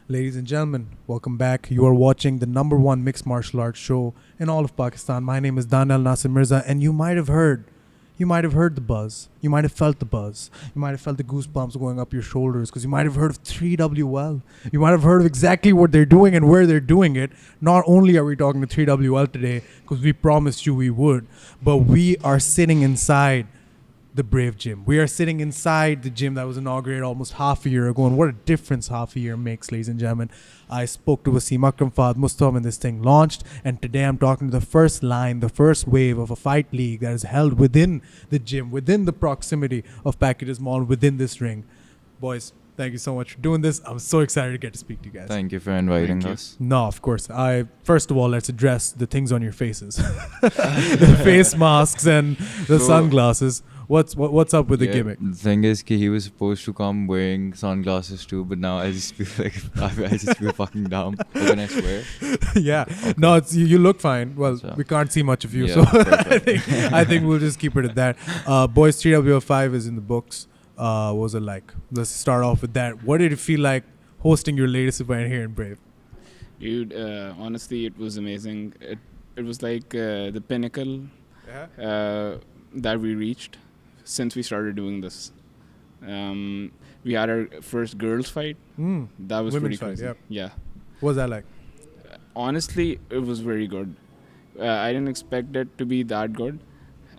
Ladies and gentlemen, welcome back. You are watching the number one mixed martial arts show in all of Pakistan. My name is Daniyal Nasir Mirza, and you might have heard the buzz. You might have felt the buzz. You might have felt the goosebumps going up your shoulders because you might have heard of 3WL. You might have heard of exactly what they're doing and where they're doing it. Not only are we talking to 3WL today because we promised you we would, but we are sitting inside the Brave Gym. We are sitting inside the gym that was inaugurated almost half a year ago, and what a difference half a year makes, ladies and gentlemen. I spoke to Wasim Akram Fahd Mustam when this thing launched, and today I'm talking to the first line, the first wave of a fight league that is held within the gym, within the proximity of Packages Mall, within this ring. Boys, thank you so much for doing this. I'm so excited to get to speak to you guys. Thank you for inviting us. No, of course. First of all, let's address the things on your faces. The face masks and the sunglasses. What's up with the gimmick? The thing is, he was supposed to come wearing sunglasses too, but now I just feel like I just feel fucking dumb. When I swear. Yeah. Okay. No, it's you look fine. Well, we can't see much of you, Yeah, so I think we'll just keep it at that. Boys, 3WL5 is in the books. What was it like? Let's start off with that. What did it feel like hosting your latest event here in Brave? Dude, honestly, it was amazing. It was like the pinnacle that we reached since we started doing this. We had our first girls fight. That was Women's pretty crazy. fight, Yeah. What was that like? Honestly, it was very good. I didn't expect it to be that good.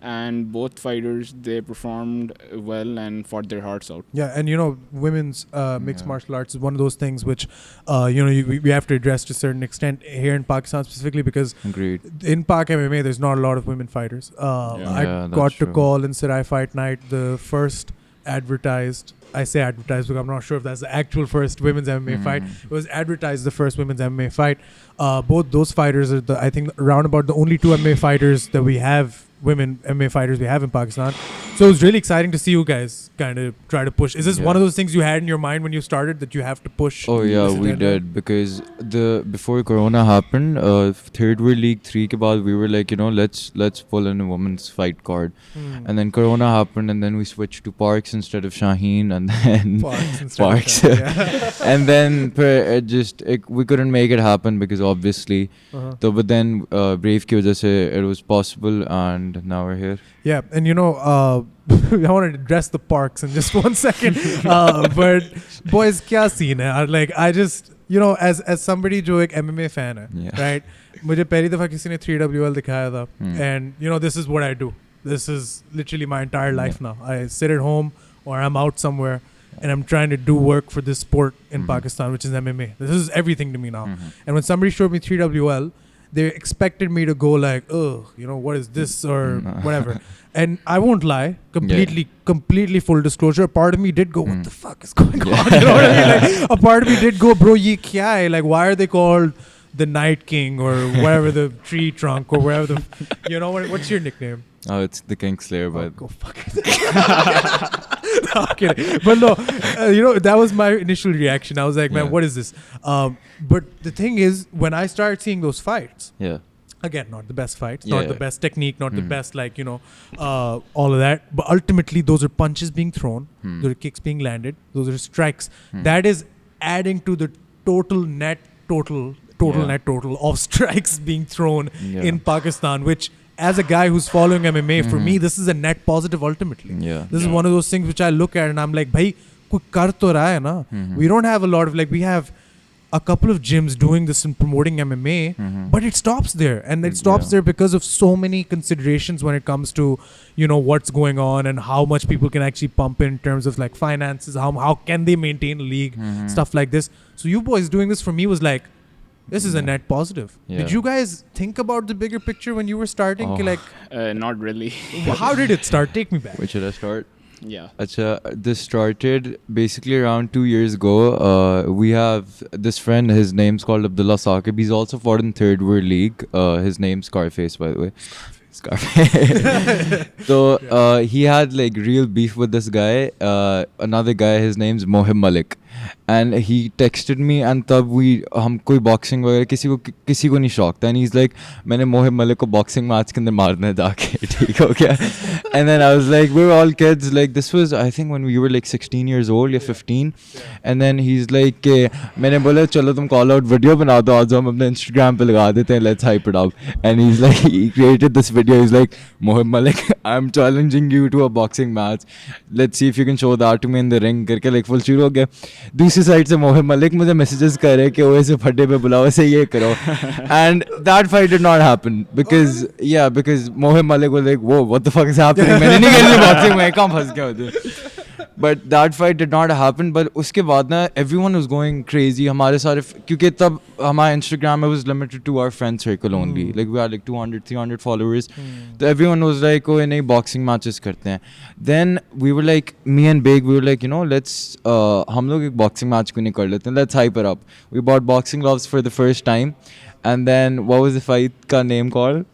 And both fighters, they performed well and fought their hearts out. Yeah, and women's mixed martial arts is one of those things which, we have to address to a certain extent here in Pakistan specifically because Agreed. in Pak MMA there's not a lot of women fighters. I got to call in Sarai Fight Night the first advertised. I say advertised because I'm not sure if that's the actual first women's MMA fight. It was advertised the first women's MMA fight. Both those fighters are I think around about the only two MMA fighters that we have. Women MMA fighters we have in Pakistan. So it was really exciting to see you guys kind of try to push. Is this one of those things you had in your mind when you started that you have to push? Oh yeah, we did because before Corona happened, third world league 3 ke baad we were like, let's pull in a women's fight card. And then Corona happened and then we switched to Parks instead of Shaheen and then Parks. And then we couldn't make it happen because obviously but then Brave ki wajah se it was possible and now we're here. Yeah, and I want to address the Parks in just 1 second. But boys, kya scene hai? Like I just, as somebody jo ek MMA fan hai, right? Mujhe pehli dafa kisi ne 3WL dikhaya tha, and this is what I do. This is literally my entire life now. I sit at home or I'm out somewhere and I'm trying to do work for this sport in Pakistan, which is MMA. This is everything to me now. And when somebody showed me 3WL, they expected me to go like, oh, what is this or whatever. And I won't lie, completely full disclosure. Part of me did go, what the fuck is going on? You know what I mean? Like, a part of me did go, bro, ye kya hai? Like, why are they called the Night King or whatever, the tree trunk or whatever what's your nickname? Oh, it's the Kingslayer, but go fuck it. No, I'm kidding. But no, that was my initial reaction. I was like, man, what is this? But the thing is, when I started seeing those fights, again, not the best fights, not the best technique, not the best, all of that. But ultimately, those are punches being thrown, those are kicks being landed, those are strikes. That is adding to the total net total of strikes being thrown in Pakistan, which as a guy who's following MMA, for me, this is a net positive ultimately. This is one of those things which I look at and I'm like, bhai, koi kar to raha hai na? We don't have a lot of, we have a couple of gyms doing this and promoting MMA, but it stops there. And it stops there because of so many considerations when it comes to, what's going on and how much people can actually pump in terms of finances, how can they maintain a league, stuff like this. So you boys doing this for me was like, this is a net positive. Did you guys think about the bigger picture when you were starting? Not really. How did it start? Take me back. Where should I start? Yeah. This started basically around 2 years ago. We have this friend, his name's called Abdullah Saqib. He's also fought in Third World League. His name's Scarface, by the way. Scarface. So he had real beef with this guy. Another guy, his name's Mohib Malik. and he texted me, and tab hum koi boxing वगैरह किसी को नहीं शौक था, and he's like मैंने मोहिब मलिक को boxing match के अंदर मारना है जाके, ठीक हो गया. And then I was like, we were all kids, like this was I think when we were like 16 years old या 15, and then he's like मैंने बोला चलो तुम call out video बना दो, आज हम अपने Instagram पे लगा देते हैं, let's hype it up. And he's like, he created this video, he's like, Mohib Malik, I'm challenging you to a boxing match, let's see if you can show that to me in the ring करके like full शुरू हो गया. दूसरी side से मोहिब मलिक मुझे messages कर रहे कि वो ऐसे फटे पे बुलाओ, ऐसे ये करो. And that fight did not happen because because Mohib Malik was like, whoa, what the fuck is happening? मैंने नहीं खेलनी boxing में, कहाँ फंस गया उधर. But that fight did not happen. But उसके बाद ना everyone was going crazy. हमारे सारे क्योंकि तब हमारा Instagram was limited to our friend circle only. Like we had like 200-300 followers. So everyone was like, oh नहीं boxing matches करते हैं. Then we were like, me and Baig, we were like, you know, let's हम लोग एक boxing match क्यों नहीं कर लेते हैं? Let's hype it up. We bought boxing gloves for the first time. And then what was the fight का name called?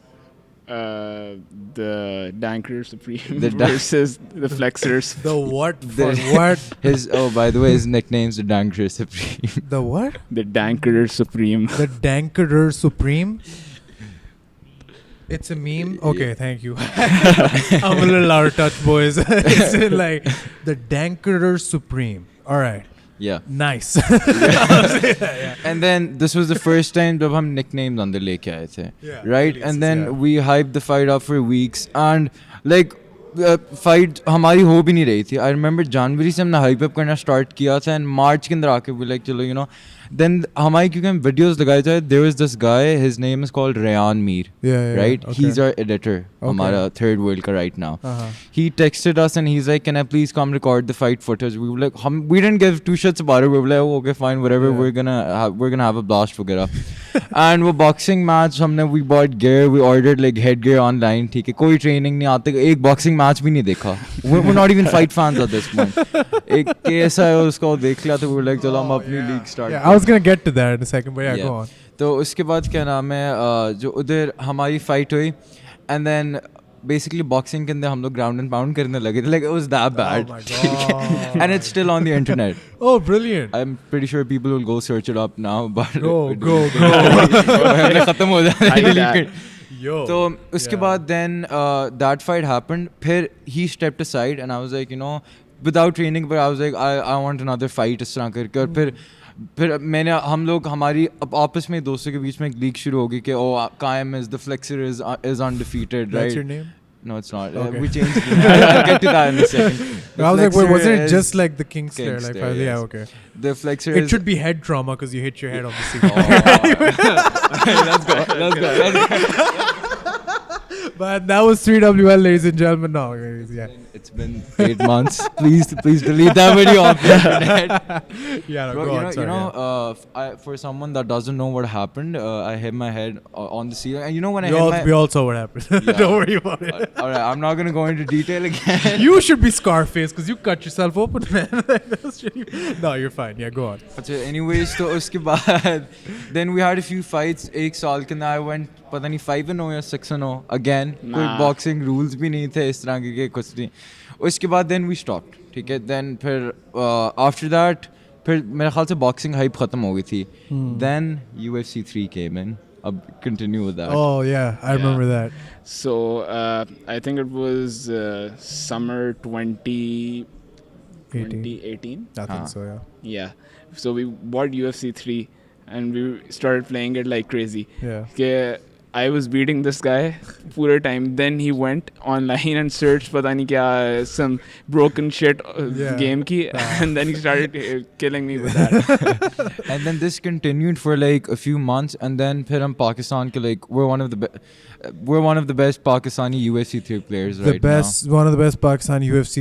The Danker Supreme versus the Flexers. The what? What? By the way, his nickname's the Danker Supreme. The what? The Danker Supreme. The Danker Supreme? It's a meme? Okay, thank you. I'm a little out of touch, boys. It's like the Danker Supreme. All right. Yeah. Nice. Yeah. And then this was the first time जब हम nicknames अंदर लेके आए थे, right? And then we hyped the fight up for weeks, and like fight हमारी हो भी नहीं रही थी. I remember January से हमने hype up करना start किया था, and March के अंदर आके we like चलो, you know. Then हमारी क्योंकि हम videos लगाए थे, there was this guy, his name is called Rayan Mir, right? Okay. He's our editor, हमारा Third World का right now. He texted us and he's like, can I please come record the fight footage? We were like, we didn't give two shits about it. We were like, oh, okay, fine, whatever. We're gonna have a blast वगैरह. And वो boxing match we bought gear, we ordered like headgear online, ठीक है, कोई training नहीं आते, एक boxing match भी नहीं देखा. We're not even fight fans at this point. एक कैसा है उसको देख लिया तो we were like, चलो हम अपनी league start. I was gonna get to that in a second, but go on. तो उसके बाद क्या नाम है जो उधर हमारी fight हुई, and then basically boxing के अंदर हम लोग ground and pound करने लगे थे, like it was that bad. Oh my god. And it's still on the internet. Oh, brilliant. I'm pretty sure people will go search it up now, but go. खत्म हो जाए. तो उसके बाद then that fight happened. फिर he stepped aside and I was like, you know, without training, but I was like, I want another fight इस तरह करके. और फिर मैंने हम लोग हमारी आपस में दोस्तों के बीच में एक लीग शुरू हो गई कि Qaim is the flexer is undefeated, right? That's your name? No, it's not. Okay. We changed it. I'll get to that in a second. I was like, wait, wasn't it just like the King Stare? Like, yes. Yeah, okay. The flexor it should be head trauma because you hit your head on the seat. Let's go. But that was 3WL, ladies and gentlemen. No, yeah. It's been 8 months. Please delete that video off the internet. Yeah, bro, go on, sorry, for someone that doesn't know what happened, I hit my head on the ceiling. And you know when we all saw what happened. Yeah. Don't worry about it. All right, I'm not gonna go into detail again. You should be Scarface because you cut yourself open, man. No, you're fine. Yeah, go on. Anyways, so uske baad, then we had a few fights. एक साल के अंदर I went पता नहीं 5-0 या 6-0 again. कोई boxing rules भी नहीं थे इस तरह के कुछ नहीं. उसके बाद then we stopped. ठीक है. Then फिर after that फिर मेरे ख्याल से boxing hype खत्म हो गई थी. Then UFC 3 came in. Continue with that. Oh yeah, I remember that. So I think it was summer 2018. I think so, yeah. Yeah. So we bought UFC 3 and we started playing it like crazy. Yeah. Okay, I was beating this guy pura time. Then he went online and searched pata nahi kya, some broken shit game ki, and then he started killing me with that. And then this continued for like a few months, and then phir hum Pakistan ke like we're one of the best Pakistani UFC 3 players right now. One of the best Pakistani UFC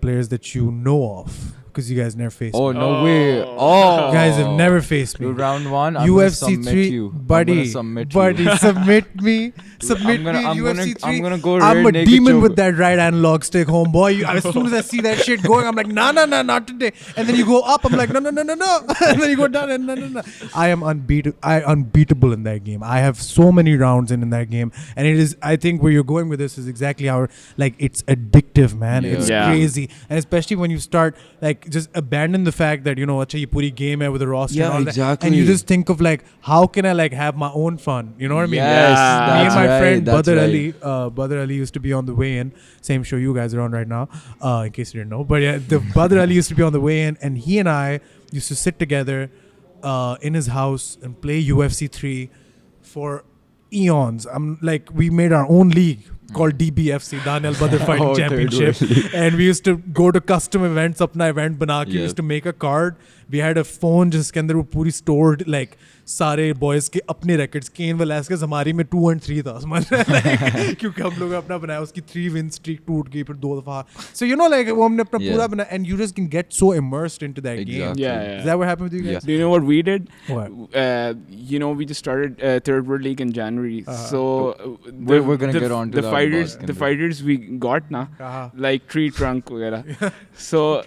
players that you know of. Because you guys never faced me. Oh, no way. Oh. You guys have never faced me. Round 1, I'm UFC gonna 3, you. buddy, submit me. Submit me, UFC 3. I'm gonna go I'm a naked demon with that right analog stick, homeboy. As soon as I see that shit going, I'm like, nah, not today. And then you go up, I'm like, no. And then you go down, and no. I am unbeatable in that game. I have so many rounds in that game. And it is, I think where you're going with this is exactly how, like, it's addictive, man. Yeah. It's crazy. And especially when you start, like, just abandon the fact that, you know, acha ye puri game hai with a roster and all exactly. that, and you just think of like, how can I like have my own fun? You know what I mean? Yes, Me and my friend Badr right. Ali, Badr Ali used to be on the way-in. Same show you guys are on right now, in case you didn't know. But yeah, the Badr Ali used to be on the way-in, and he and I used to sit together in his house and play UFC 3 for eons. I'm like, we made our own league called DBFC, Daniyal Badr Fighting Championship, and we used to go to custom events. Apna event bana ke, we used to make a card. We had a phone जिसके अंदर वो पूरी stored like सारे boys के अपने records. Cain Velasquez हमारी में 2 and 3 था, समझ रहे हैं? क्योंकि हम लोग अपना बनाया, उसकी 3 win streak टूट गई फिर 2 दफा. So you know, like वो हमने अपना पूरा बनाया, and you just can get so immersed into that game. Yeah. Is that what happened with you guys? Do you know what we did? What? You know, we just started Third World League in January. So we're gonna get on to the fighters we got na, like tree trunk वगैरह. So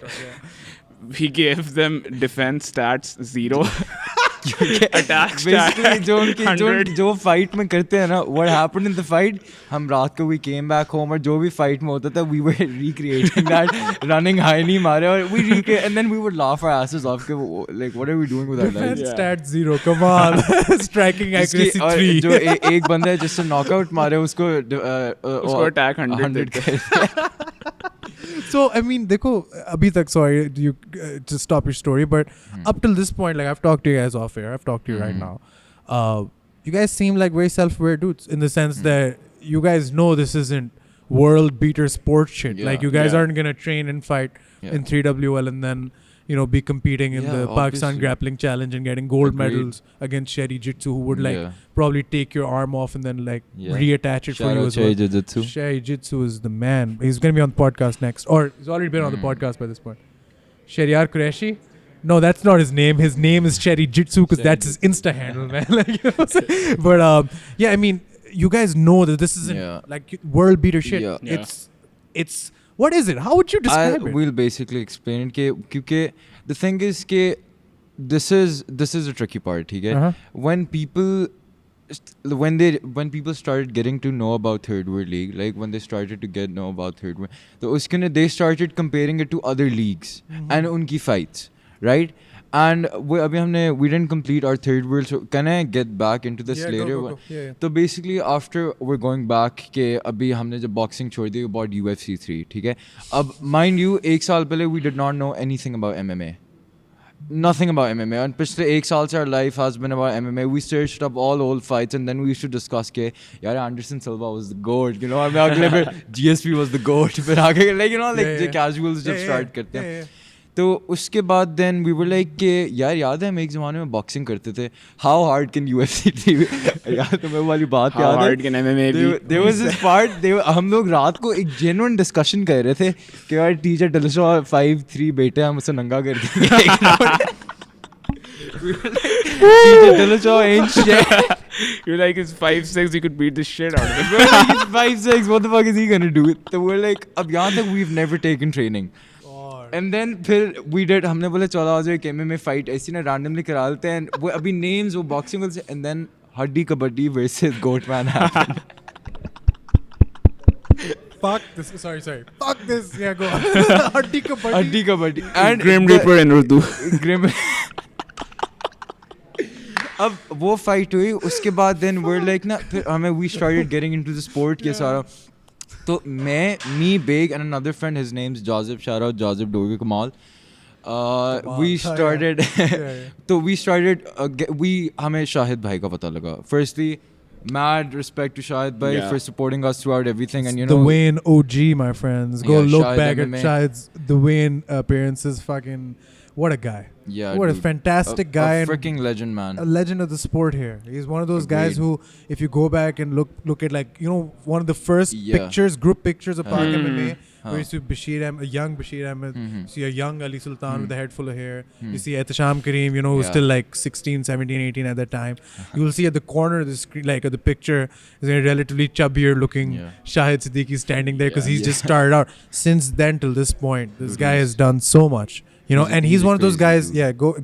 we gave them defense stats 0. Attack Basically, stat जो fight में करते हैं ना, what happened in the fight, हम रात को we came back home और जो भी fight में होता था, we were recreating that, running high नहीं मारे और we recreate, and then we would laugh our asses off के, like what are we doing with our lives? Defense stat 0, come on. Striking accuracy 3. जो एक बंदा है जिससे knockout मारे उसको attack 100 So I mean, देखो अभी तक, sorry, you just stop your story, but up till this point, like I've talked to you guys off air, I've talked to you right now. You guys seem like very self-aware dudes in the sense that you guys know this isn't world beater sports shit. Like you guys aren't gonna train and fight in 3WL and then, you know, be competing in the Pakistan Grappling Challenge and getting gold medals against Shahid Jitsu, who would like probably take your arm off and then like reattach it for you as well. Shahid Jitsu is the man. He's going to be on the podcast next, or he's already been on the podcast by this point. Shahryar Qureshi? No, that's not his name. His name is Shahid Jitsu because that's his Insta handle, man. Like, you know what I'm saying? But yeah, I mean, you guys know that this isn't like world beater shit. It's what is it? How would you describe it? We'll basically explain it. Because the thing is, this is a tricky part. Okay? When people started getting to know about Third World League, like when they started to know about Third World, they started comparing it to other leagues and unki fights, right? And we didn't complete our Third World, so can I get back into this later? Go. Yeah. So basically, after we're going back, abhi humne jab boxing chhod di, we bought UFC 3, ठीक है? Ab mind you, एक साल पहले we did not know anything about MMA. Nothing about MMA. And पिछले एक साल से our life has been about MMA. We searched up all old fights and then we used to discuss के यार Anderson Silva was the GOAT, you know? अब अगले पे GSP was the GOAT. फिर आगे like, you know, like the casuals जब start करते हैं. तो उसके बाद then we were like कि यार याद है हम एक ज़माने में boxing करते थे. How hard can UFC be? यार तुम्हें वाली बात याद है? How hard can MMA be? There was this part, हम लोग रात को एक genuine discussion कर रहे थे कि यार टीचर डलशो 5'3" बेटे हम उसे नंगा कर देंगे. टीचर डलशो ain't shit. You're like, it's 5'6", you could beat the shit out of it. He's 5'6", what the fuck is he gonna do? So we're like, अब यहाँ तक we've never taken training. And then फिर we did, हमने बोले चलो आज एक MMA fight ऐसी ना randomly करा लेते हैं. वो अभी names वो boxing वाले, and then हड्डी kabaddi versus Goatman happened. Fuck this. Sorry. Fuck this. Yeah, go on. Huddy kabaddi. And Grim Reaper in Urdu. Grim. अब वो fight हुई, उसके बाद then we're like ना, फिर हमें we started getting into the sport के सारा. So me, Baig, and another friend, his name's Joseph. Shout out Joseph Dorgi Kamal. We started. So we started. हमें शाहिद भाई का पता लगा. Firstly, mad respect to Shahid bhai for supporting us throughout everything, and you know the Wayne OG, my friends. Go look Shahid back MMA. At Shahid's the Wayne appearances. Fucking what a guy! Yeah, what dude, a fantastic guy! A freaking legend, man. A legend of the sport here. He's one of those guys who, if you go back and look at like, you know, one of the first group pictures of Qaim MMA. Where you see Bashir, a young Bashir Ahmed, you see a young Ali Sultan with a head full of hair. You see Ehtisham Kareem, you know, who's still like 16, 17, 18 at that time. You will see at the corner of the screen, like of the picture, is a relatively chubbier looking Shahid Siddiqui standing there because he's just started out. Since then till this point, this guy has done so much. You know, and he's one of those guys,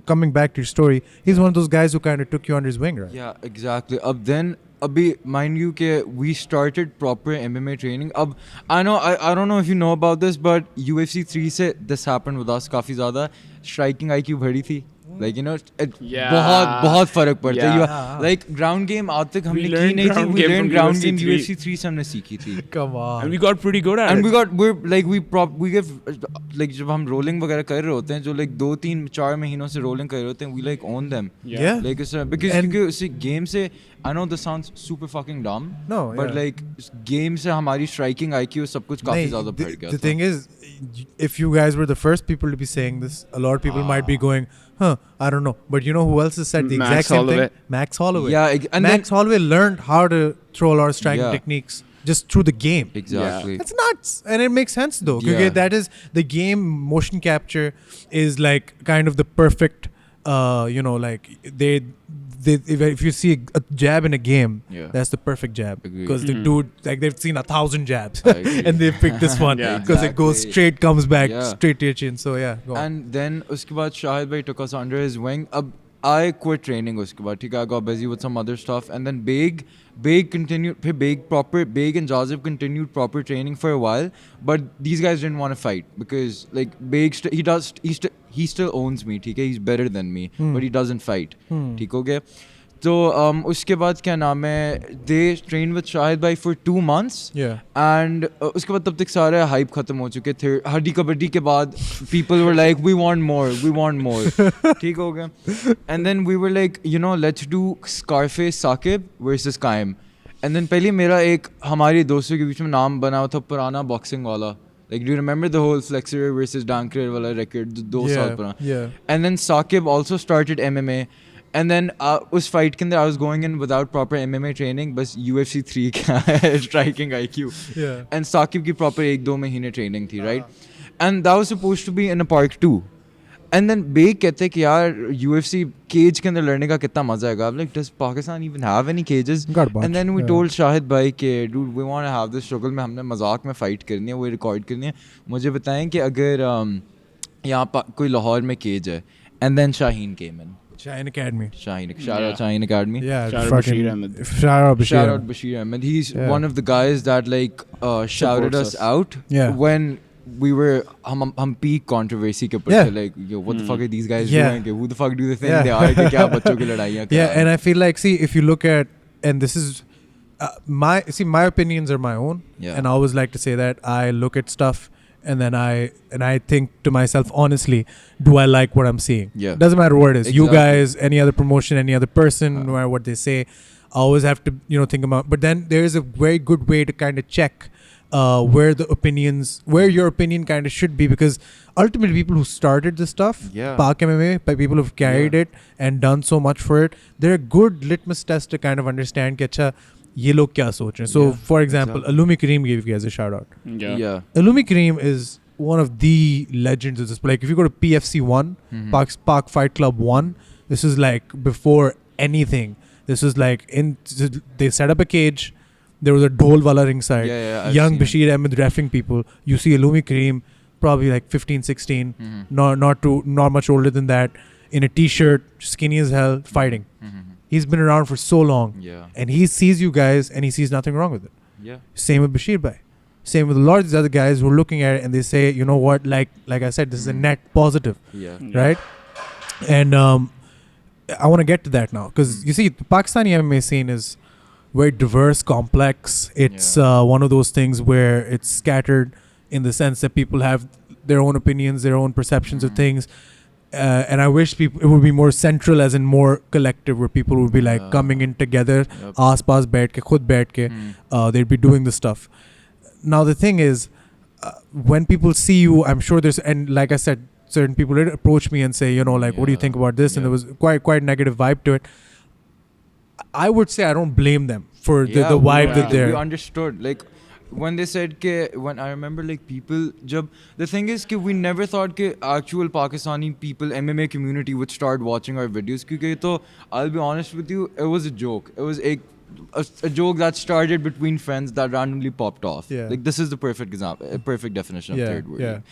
coming back to your story, he's one of those guys who kind of took you under his wing, right? Yeah, exactly. Then abhi mind you ke we started proper MMA training. I don't know if you know about this, but UFC 3 se this happened with us काफी ज़्यादा striking IQ बढ़ी थी. Like, you know, बहुत फर्क पड़ता है. Like ground game आज तक हमने की नहीं थी. We learned ground game UFC 3 से हमने सीखी थी. Come on. And we got pretty good at it. And we give like जब हम rolling वगैरह कर रहे होते हैं, जो like 2-3-4 महीनों से rolling कर रहे होते हैं, we like own them. Yeah. Like because उसी game से, I know this sounds super fucking dumb. No. But like game से हमारी striking IQ सब कुछ काफी ज़्यादा बढ़ गया. The thing is, if you guys were the first people to be saying this, a lot of people might be going, I don't know. But you know who else has said the exact same thing? Max Holloway. Yeah, and Max Holloway learned how to throw a lot of striking techniques just through the game. Exactly. It's nuts. And it makes sense though. Because that is the game. Motion capture is like kind of the perfect, like if you see a jab in a game, that's the perfect jab. Because the dude, like they've seen 1,000 jabs and they picked this one because it goes straight, comes back straight to your chin. So go on. And then uske baad Shahid bhai took us under his wing. I quit training uske baad. I got busy with some other stuff, and then Baig continued. Baig and Jazib continued proper training for a while, but these guys didn't want to fight because like Baig he still owns me. He's better than me, but he doesn't fight. Okay. So उसके बाद क्या नाम है, they trained with Shahid bhai for 2 months. And उसके बाद तब तक सारे hype खत्म हो चुके थे. हड्डी कबड्डी के बाद people were like, we want more. ठीक हो गया. And then we were like, let's do Scarface Saqib versus Qaim. And then पहले मेरा एक हमारे दोस्तों के बीच में नाम बना हुआ था पुराना boxing वाला. Like, do you remember the whole Flexer versus Dankrer wala record? 2 saal purana. And then Saqib also started MMA. And then us fight ke andar I was going in without proper MMA training, but UFC 3 ka striking IQ. And Saqib ki proper 1-2 mahine training thi, right? And that was supposed to be in a park too. And then Baig kehte ki yaar UFC cage ke andar ladne ka kitna maza aega. I'm like, does Pakistan even have any cages? And then we told Shahid bhai ke dude, we want to have this struggle mein humne mazak mein fight karni hai, wo record karni hai. Mujhe batayein ki agar yahan koi Lahore mein cage hai. And then Shaheen came in. Shaheen Academy. Shout out Shaheen Academy. Yeah, shout out Bashir Ahmed. Shout out Bashir Ahmed. He's one of the guys that like shouted us out when we were hum peak controversy ke par like, yo, what the fuck are these guys doing? Who the fuck do they think they are? Kya bachon ki ladaiyan kar? And I feel like, see, if you look at, and this is my opinions are my own, and I always like to say that I look at stuff and then I think to myself, honestly, do I like what I'm seeing? Doesn't matter what it is. You guys, any other promotion, any other person, no matter what they say, I always have to think about. But then there is a very good way to kind of check where your opinion kind of should be, because ultimately people who started this stuff, Pak MMA, by people who've carried it and done so much for it, they're a good litmus test to kind of understand कि अच्छा ये लोग क्या सोच रहे हैं. So for example, Alumi Kareem gave you guys a shout out. Alumi Kareem is one of the legends of this. Like if you go to PFC 1, Pak Fight Club 1, this is like before anything. This is like they set up a cage. There was a dhol wala ringside. Young Bashir Ahmed reffing people. You see Alumi Kareem, probably like 15, 16, not much older than that, in a t-shirt, skinny as hell, fighting. He's been around for so long. And he sees you guys and he sees nothing wrong with it. Same with Bashir bhai. Same with a lot of these other guys who are looking at it and they say, you know what, like I said, this is a net positive. Right? And I want to get to that now. Because you see, the Pakistani MMA scene is very diverse, complex. It's one of those things where it's scattered in the sense that people have their own opinions, their own perceptions of things. And I wish it would be more central, as in more collective, where people would be like coming in together, aas-paas baith ke, khud baith ke, they'd be doing the stuff. Now the thing is, when people see you, I'm sure there's, and like I said, certain people did approach me and say, what do you think about this? And there was quite negative vibe to it. I would say I don't blame them for the vibe that they're. We understood. Like when they said when I remember like people, the thing is we never thought actual Pakistani people, MMA community would start watching our videos. Because I'll be honest with you, it was a joke. It was a joke that started between friends that randomly popped off. Like this is the perfect example, a perfect definition of third word.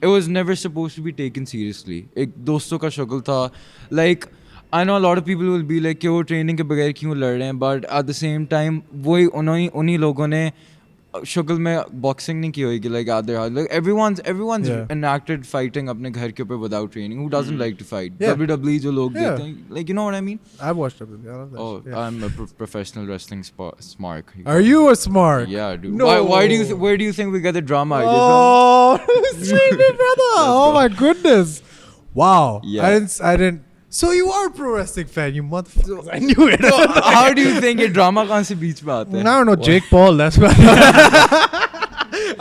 It was never supposed to be taken seriously. Ek doston ka shugul tha. Like I know a lot of people will be like कि वो training के बगैर क्यों लड़ रहे हैं, but at the same time वही उन्हीं लोगों ने शक्ल में boxing नहीं की होगी, like at their house. Like everyone's enacted fighting अपने घर के ऊपर without training. Who doesn't like to fight? WWE जो लोग देते हैं, like you know what I mean? I've watched WWE. I love that. Oh, shit. I'm a professional wrestling smark. Are you a smart? Yeah, dude. No. Why do you where do you think we get the drama idea Oh, streamy brother! Oh my goodness! Wow. Yeah. I didn't. So you are a pro wrestling fan, you motherfucker! I knew it. from? How do you think ये drama कहाँ से बीच में आता है? I don't know, Jake Paul. That's what.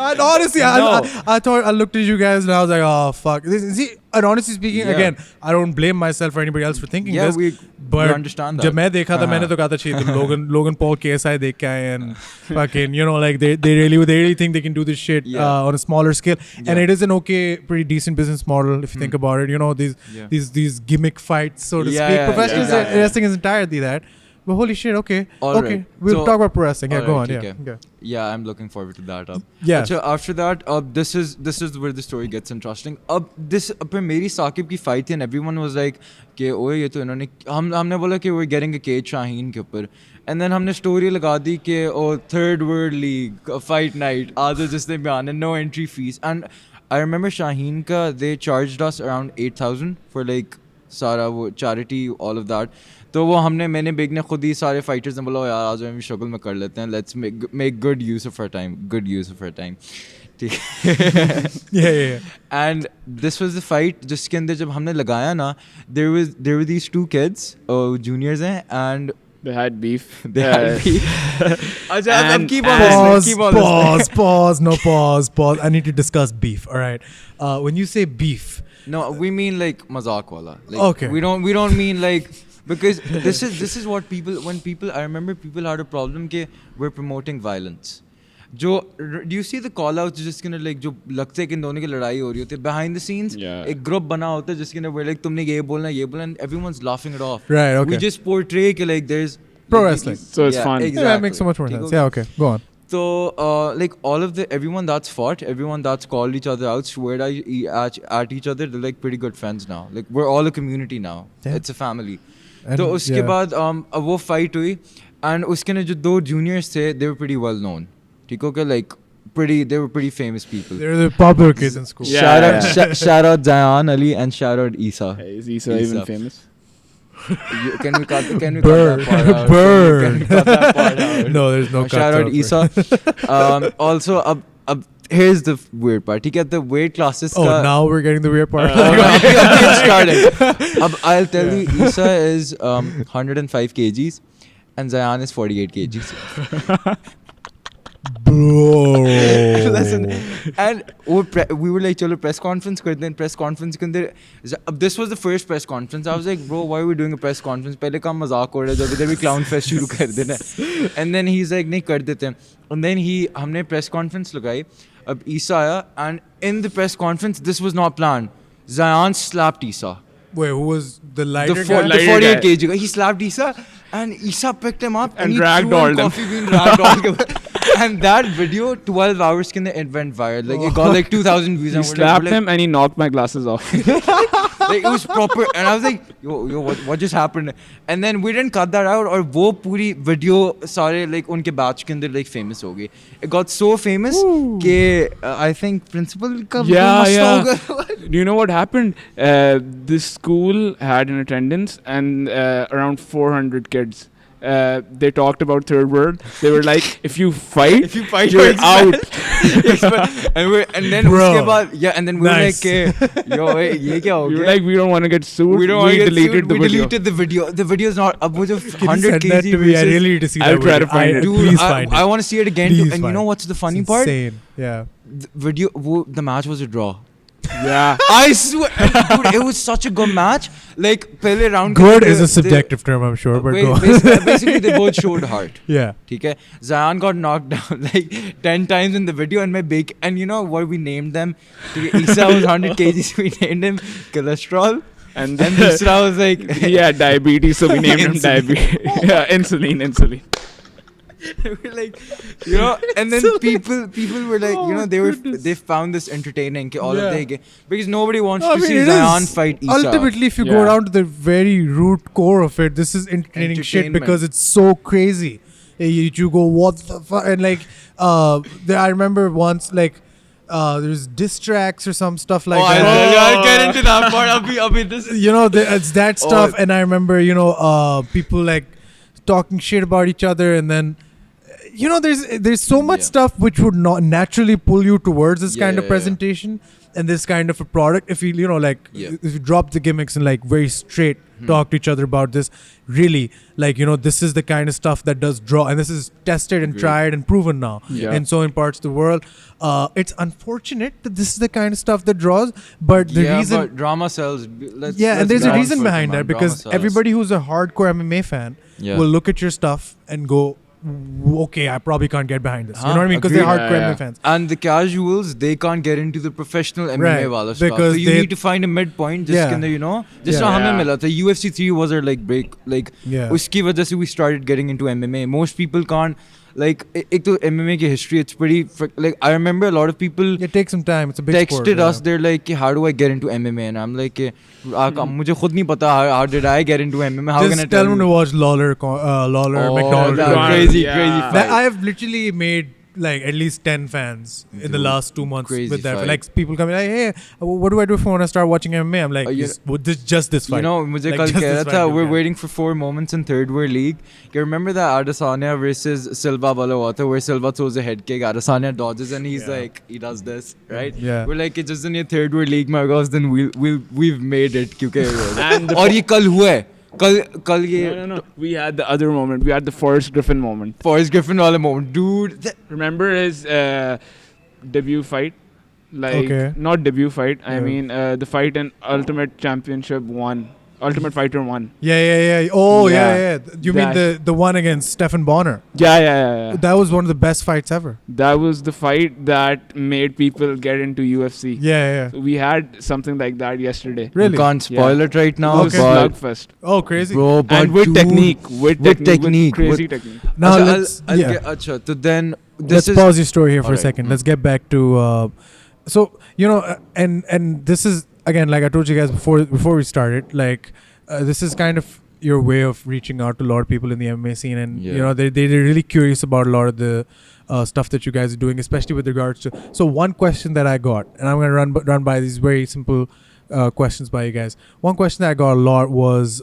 And honestly, I thought I looked at you guys and I was like, oh fuck. See, and honestly speaking, again, I don't blame myself or anybody else for thinking this. We understand that. जब मैं देखा था मैंने तो कहा था चाहिए Logan Paul KSI देख के आए and fucking you know like they really think they can do this shit on a smaller scale, and it is an pretty decent business model if you think about it. You know these gimmick fights, so to speak. Professional wrestling is entirely that. But holy shit, okay. Right. We'll talk about pro wrestling. Yeah, go on. Okay. Yeah. Yeah, I'm looking forward to that. Yeah. So after that, this is where the story gets interesting. This पर मेरी साकिब की fight थी and everyone was like कि ओए ये तो इन्होंने हमने बोला कि we're getting a cage Shaheen के ऊपर, and then हमने story लगा दी कि third world league fight night आज जिसने भी आना no entry fees, and I remember Shaheen ka they charged us around 8,000 for like सारा वो charity all of that. तो वो मैंने बेग ने खुद ही सारे फाइटर्स ने बोला यार आज हम शक्ल में कर लेते हैं, let's make good use of our time ठीक है. And this was the fight जिसके अंदर जब हमने लगाया ना there were these two kids juniors हैं एंड they had beef. अच्छा अब keep on pause. I need to discuss beef. All right. When you say beef, no, we mean like mazak wala. Like, okay. We don't mean like. Because this is what I remember people had a problem कि we're promoting violence. Do you see the call outs जिसके अंदर like जो लगते हैं कि इन दोनों की लड़ाई हो रही होती है behind the scenes एक group बना होता है जिसके अंदर we're like तुमने ये बोलना and everyone's laughing it off. Right, okay. We just portray कि like there's pro wrestling. So it's fun. Exactly. Yeah, that makes so much more sense. Yeah, okay. Go on. So like everyone that's fought, everyone that's called each other out, swear at each other, they're like pretty good friends now. Like we're all a community now. Yeah. It's a family. तो उसके बाद वो fight हुई and उसके ने जो दो juniors थे they were pretty well known. ठीक हो क्या like they were pretty famous people. They're the popular kids in school. Shout out Zayan Ali and shout out Isa. Hey, is Isa even famous? Can we cut that part out? Burn. Can we cut that part out? No, there's no cut. Shout out Isa. Also here's the weird part. ठीक है the weight classes का now we're getting the weird part. I'm starting. I'll tell you Isa is 105 kgs and Zayan is 48 kgs. Bro. Listen, and we were like chalo press conference करते हैं. Press conference के अंदर this was the first press conference. I was like bro why are we doing a press conference? पहले का मजाक हो रहा है जब इधर भी clown fest शुरू कर देना. And then he's like नहीं कर देते हैं. And then हमने press conference लगाई. अब Isa आया and in the press conference this was not planned. Zayan slapped Isa. Wait, who was the lighter guy? The 48 kg guy. He slapped Isa and Isa picked him up and ragdolled him. Coffee bean ragdolled. And that video 12 hours it went viral. Like it got like 2,000 views. He slapped him and he knocked my glasses off. Like it was proper and I was like yo what just happened, and then we didn't cut that out और वो पूरी video सारे like उनके batch के अंदर like famous हो गई. It got so famous कि I think principal का Do you know what happened? This school had an attendance and around 400 kids. They talked about third world. They were like, if you fight you're out. and then उसके बाद and then we were like yo ये क्या हो गया? We were like we don't want to get sued. We don't want to get deleted sued. We deleted the video. The video is not अब वो जो 100 kg. I really need to see that. I'll try to find it. Please find it. I want to see it again too. And you know what's the funny part? Insane. Yeah. The match was a draw. Yeah. I swear, dude, it was such a good match. Like, pehle round. Good is a subjective term, I'm sure, but go on. Basically, they both showed heart. Yeah. Okay. Zayan got knocked down like 10 times in the video, and my big. And you know what we named them? Isa was 100 kgs. We named him cholesterol. And then Isra was like, he had diabetes, so we named him diabetes. Yeah, insulin. We're like, you know, and then people were like, you know, they found this entertaining all of the because nobody wants to see Zion fight Isa. Ultimately, if you go down to the very root core of it, this is entertaining shit because it's so crazy. You go, what the fuck? And like, I remember once, like, there's diss tracks or some stuff like that. I'll get into that part. I'll be this. You know, it's that stuff. And I remember, you know, people like talking shit about each other, and then, you know, there's so much stuff which would not naturally pull you towards this kind of presentation and this kind of a product. If you know, like, if you drop the gimmicks and like very straight talk to each other about this, really, like, you know, this is the kind of stuff that does draw, and this is tested and tried and proven now in so many parts of the world. It's unfortunate that this is the kind of stuff that draws, but the reason but drama sells. And there's a reason behind that, because everybody who's a hardcore MMA fan will look at your stuff and go, okay, I probably can't get behind this. You know what I mean? Because they're hardcore MMA fans. And the casuals, they can't get into the professional MMA wala stuff. So you need to find a midpoint. Just you know, just hame mila tha. UFC 3 was our like break. Like, uski wajah se we started getting into MMA. Most people can't. Like, ek to MMA ki history, it's pretty like, I remember a lot of people it takes some time. It's a big texted us. They're like, how do I get into MMA? And I'm like, mujhe khud nahi pata how did I get into MMA? How just can I tell them to watch Lawler, MacDonald. Crazy fight. I have literally made like at least 10 fans in the last 2 months with that. Like, people come like, hey, what do I do if I want to start watching MMA? I'm like, just this fight. You know, mujhe kal keh raha tha, we're waiting for 4 moments in third world league. You remember that Adesanya versus Silva wala hua tha, where Silva throws a head kick, Adesanya dodges, and he's like, he does this, right? Yeah. We're like, it's just in your third world league, my guys, then we've made it. Aur ye kal hua hai. Kal ye no. We had the other moment. We had the Forrest Griffin moment. Forrest Griffin wala moment, dude. Remember his debut fight? Like, not debut fight. I mean, the fight in Ultimate Championship 1. Ultimate Fighter 1. Yeah. Oh, yeah. You mean the one against Stephen Bonner? Yeah. That was one of the best fights ever. That was the fight that made people get into UFC. Yeah. We had something like that yesterday. Really? We can't spoil it right now. Slugfest. Oh, crazy. Bro, but and with technique. With crazy technique. Now then let's pause your story here for a second. Let's get back to so, you know, and this is, again, like I told you guys before we started, like, this is kind of your way of reaching out to a lot of people in the MMA scene, and you know, they're really curious about a lot of the stuff that you guys are doing, especially with regards to. So one question that I got, and I'm gonna run by these very simple questions by you guys. One question that I got a lot was,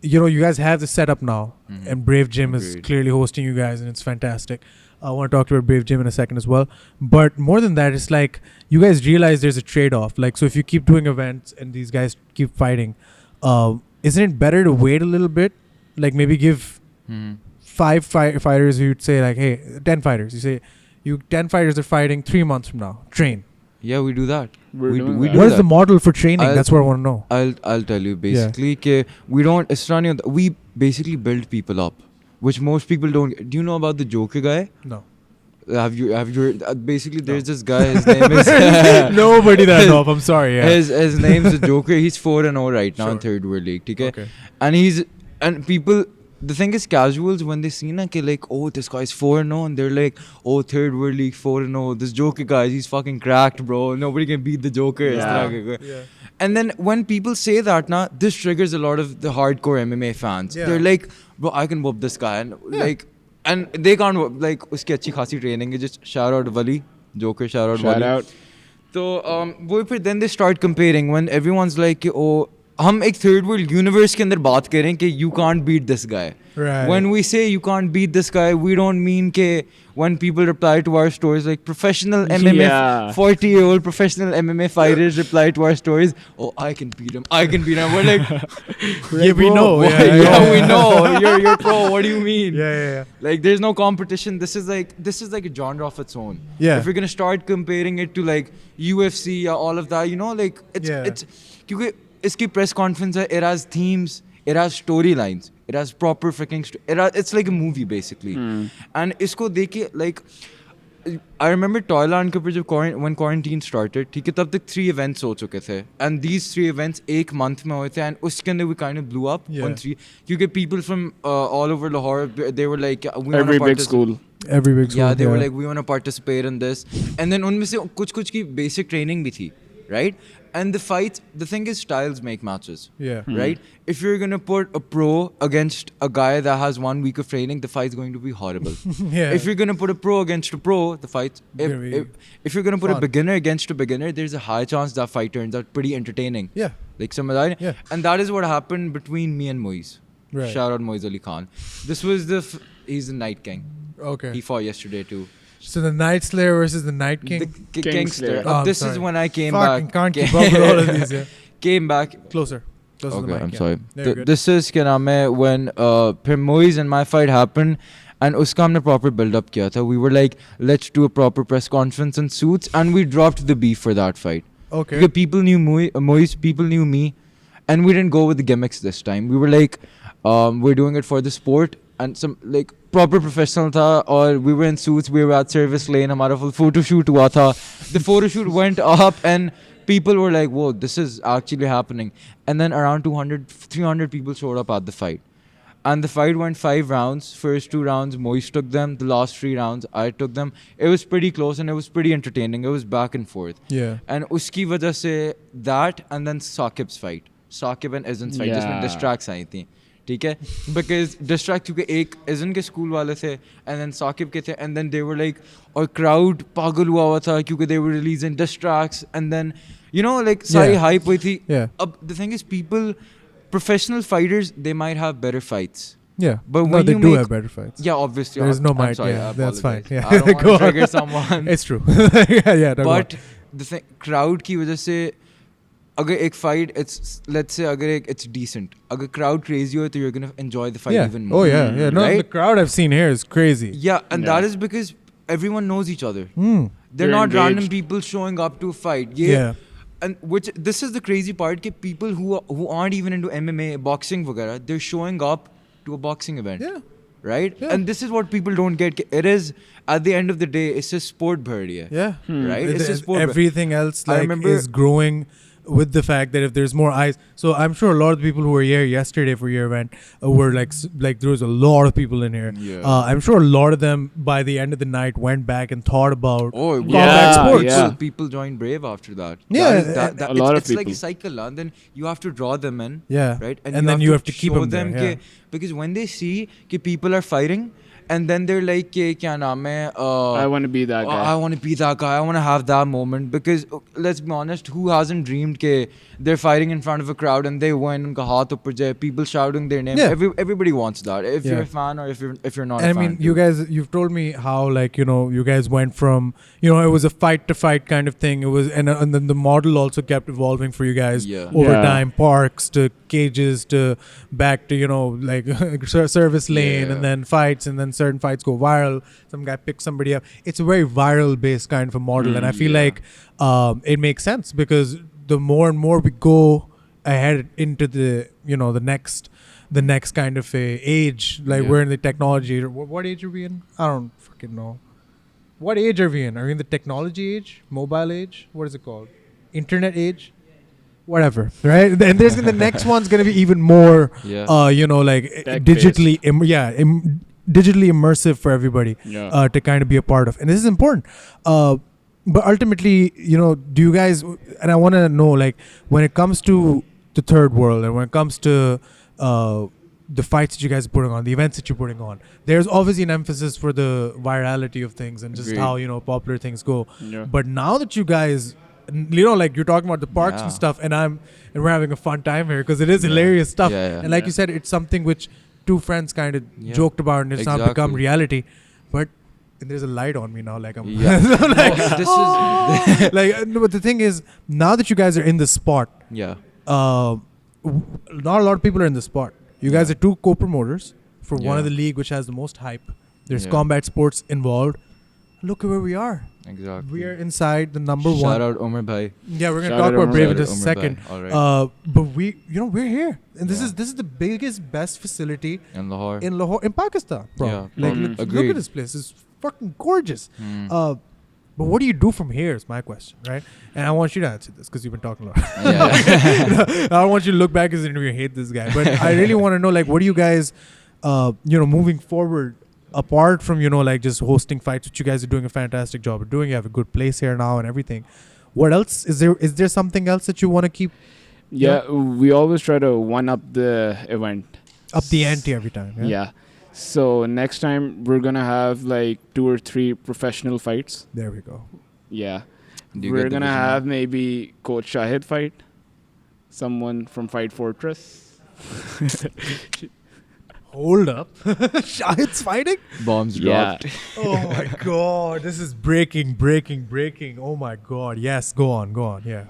you know, you guys have the setup now, and Brave Gym is clearly hosting you guys, and it's fantastic. I want to talk to you about Brave Gym in a second as well. But more than that, it's like you guys realize there's a trade-off. Like, so if you keep doing events and these guys keep fighting, isn't it better to wait a little bit? Like, maybe give 5 fighters, you'd say like, hey, 10 fighters. You say, 10 fighters are fighting 3 months from now. Train. Yeah, we do that. We do what is the model for training? That's what I want to know. I'll tell you. Basically, we don't. We basically build people up, which most people don't. Do you know about the Joker guy? No. Have you basically there's this guy, his name is nobody that I know of, I'm sorry. His name's the Joker. He's 4-0 right now in third world league, okay? And people, the thing is, casuals, when they see na, like, oh, this guy's 4-0, and they're like, oh, third world league 4-0, this Joker guy, he's fucking cracked, bro, nobody can beat the Joker. And then when people say that, na, this triggers a lot of the hardcore MMA fans. They're like, bro, I can whoop this guy, and like, and they can't whoop, like, uski achhi khasi training hai. Just shout out Wali, Joker, shout out Wali. So then they start comparing when everyone's like, oh, हम एक third world universe के अंदर बात करें कि you can't beat this guy. Right. When we say you can't beat this guy, we don't mean कि when people reply to our stories, like professional MMA, 40-year-old professional MMA fighters reply to our stories, oh, I can beat him. We're like, yeah, we know. We know. You're pro. What do you mean? Yeah. Like, there's no competition. This is like a genre of its own. Yeah. If you're gonna start comparing it to like UFC or all of that, you know, like it's because iski press conference, it has themes, it has storylines, it has proper freaking it's like a movie basically. And isko dekhe, like, I remember Toyland के ऊपर जब when quarantine started, ठीक है, तब तक 3 events हो चुके थे, and these 3 events एक month में हुए थे, and उसके अंदर we kind of blew up on 3, क्योंकि people from all over Lahore, they were like, we every big school. Every big school. Yeah, they were like, we want to participate in this, and then उनमें से कुछ की basic training भी थी, right? And the fights, the thing is, styles make matches. Yeah. Right? If you're going to put a pro against a guy that has 1 week of training, the fight's going to be horrible. Yeah. If you're going to put a pro against a pro, the fight's... If you're going to put a beginner against a beginner, there's a high chance that fight turns out pretty entertaining. Yeah. Like Samadai. Yeah. And that is what happened between me and Moise. Right. Shout out Moise Ali Khan. This was he's the Night King. Okay. He fought yesterday too. So the Night Slayer versus the Night King. The Kingslayer. Oh, this sorry. is when I came Fucking back. Can't keep up with all of these. Yeah. Came back. Closer to the Okay, mic. I'm yeah. sorry. There, good. This is क्या नाम है when Moise and my fight happened, and उसका हमने proper build up किया था. We were like, let's do a proper press conference in suits, and we dropped the beef for that fight. Okay. Because people knew Moise, people knew me, and we didn't go with the gimmicks this time. We were like, we're doing it for the sport, and some like proper professional tha, or we were in suits, we were at service lane, हमारा full photo shoot हुआ था. The photo shoot went up, and people were like, whoa, this is actually happening. And then around 300 people showed up at the fight. And the fight went 5 rounds. First 2 rounds, Moise took them. The last 3 rounds, I took them. It was pretty close and it was pretty entertaining. It was back and forth. Yeah. And uski wajah se that, and then Saqib's fight. Saqib and Izan's fight. Just when distracts आई थी. ठीक है? Because distract क्योंकि एक Izan के school वाले थे, and then Saqib के थे, and then they were like, और crowd पागल हुआ था क्योंकि they were releasing distracts, and then you know like सारी hype हुई थी. Yeah. The thing is, professional fighters, they might have better fights. Yeah. But no, when they you do make, have better fights. Yeah, obviously. There's no I'm might. sorry, Yeah, I that's fine. apologize. Yeah. I don't Go want to on. trigger someone. It's true. yeah. But the thing, crowd की वजह से अगर एक fight, let's say अगर it's decent. अगर crowd crazy हो तो you're gonna enjoy the fight even more. Oh yeah. No, right? the crowd I've seen here is crazy. Yeah, and that is because everyone knows each other. Mm. They're You're not engaged. random people showing up to a fight. Yeah. And this is the crazy part, that people who aren't even into MMA, boxing वगैरह, they're showing up to a boxing event. Yeah. Right? Yeah. And this is what people don't get. It is, at the end of the day, it's a sport bhar. Yeah. Right? It's a sport. Everything else I like remember is growing with the fact that if there's more eyes. So I'm sure a lot of the people who were here yesterday for your event were like there was a lot of people in here. Yeah. I'm sure a lot of them by the end of the night went back and thought about combat sports. Yeah. People joined Brave after that. Yeah. A lot of it's like people. a cycle, and then you have to draw them in. Yeah. Right? And then you have to keep show them there, yeah. because when they see that people are fighting, and then they're like, kya naam hai, I want to be that guy. I want to be that guy. I want to have that moment. Because let's be honest, who hasn't dreamed that they're fighting in front of a crowd and they win, unka haath upar jaye, people shouting their name. Yeah. Everybody wants that. If you're a fan or if you're not a And fan. I mean, you've told me how you guys went from, it was a fight to fight kind of thing. It was, and then the model also kept evolving for you guys over time. Parks to cages to back to, service lane, and then fights, and then certain fights go viral. Some guy picks somebody up. It's a very viral based kind of a model. And I feel like it makes sense because the more and more we go ahead into the the next kind of a age, we're in the technology. What age are we in? I don't fucking know. What age are we in? Are we in the technology age? Mobile age? What is it called? Internet age? Whatever, right? And there's the next one's gonna be even more, digitally, digitally immersive for everybody to kind of be a part of. And this is important. But ultimately, do you guys, and I want to know, when it comes to the third world and when it comes to the fights that you guys are putting on, the events that you're putting on, there's obviously an emphasis for the virality of things and just how, popular things go. Yeah. But now that you guys, you're talking about the parks and stuff, and we're having a fun time here because it is hilarious stuff. And like you said, it's something which two friends kind of joked about and it's not become reality. But there's a light on me now, I'm but the thing is, now that you guys are in the spot, not a lot of people are in the spot. You guys are two co-promoters for one of the league which has the most hype. There's combat sports involved. look at where we are. Exactly. We are inside the number one. Shout out Omar bhai. Yeah, we're gonna Shout talk out about Omar Brave in bhai. just a second. All right. But we're here, and this is the biggest, best facility In Lahore. in Pakistan, bro. Yeah, Like, probably. look Agreed. at this place. It's fucking gorgeous. Hmm. But what do you do from here is my question, right? And I want you to answer this because you've been talking a lot. Yeah. I don't want you to look back as an interview and hate this guy. But I really want to know, like, what do you guys, moving forward, apart from, like, just hosting fights, which you guys are doing a fantastic job of doing. You have a good place here now and everything. What else? Is there something else that you want to keep? Yeah, we always try to one-up the event. Up the ante every time. Yeah. So next time we're going to have like 2 or 3 professional fights. There we go. Yeah. Do you We're get the going to vision? have maybe Coach Shahid fight. Someone from Fight Fortress. Hold up. Shahid's fighting? Bombs Yeah. dropped. Oh my God. This is breaking. Oh my God. Yes. Go on. Yeah.